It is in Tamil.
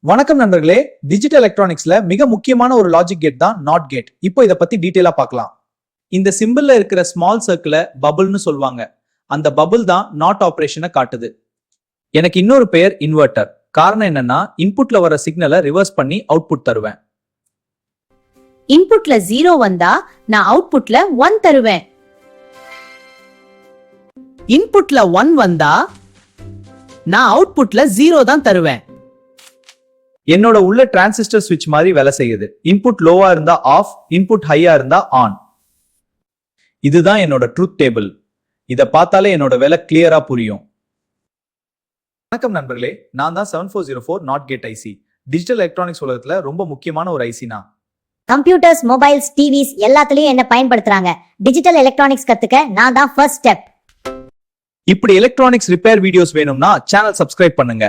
வணக்கம் நண்பர்களே, டிஜிட்டல் எலக்ட்ரானிக்ஸ்ல மிக முக்கியமான ஒரு லாஜிக் கேட் தான் நாட் கேட். இப்போ இத பத்தி டீடைலா பார்க்கலாம். இந்த சிம்பிள்ல இருக்கிற ஸ்மால் சர்க்கிள பபிள்னு சொல்வாங்க. அந்த பபிள் தான் நாட் ஆபரேஷனை காட்டுது. எனக்கு இன்னொரு பெயர் இன்வெர்ட்டர். காரணம் என்னன்னா, இன்புட்ல வர சிக்னலை ரிவர்ஸ் பண்ணி அவுட்புட் தருவேன். இன்புட்ல 0 வந்தா நான் அவுட்புட்ல 1 தருவேன். இன்புட்ல 1 வந்தா நான் அவுட்புட்ல 0 தான் தருவேன். என்னோட உள்ள டிரான்சிஸ்டர் ஸ்விட்ச் மாதிரி வேலை செய்யுது. இன்புட் லோவா இருந்தா ஆஃப், இன்புட் ஹையா இருந்தா ஆன். இதுதான் என்னோட ட்ரூத் டேபிள். இத பார்த்தாலே என்னோட வேலை கிளியரா புரியும். வணக்கம் நண்பர்களே, நான் தான் 7404 not gate IC. Digital electronics உலகத்துல ரொம்ப முக்கியமான ஒரு ஐசினா. கம்ப்யூட்டர்ஸ், மொபைல்ஸ், டிவிஸ் எல்லாத்துலயும் என்ன பயன்படுத்துறாங்க. டிஜிட்டல் எலக்ட்ரானிக்ஸ் கத்துக்க நான் தான் ஃபர்ஸ்ட் ஸ்டெப். இப்படி எலக்ட்ரானிக்ஸ் ரிப்பேர் வீடியோஸ் வேணும்னா சேனல் சப்ஸ்கிரைப் பண்ணுங்க.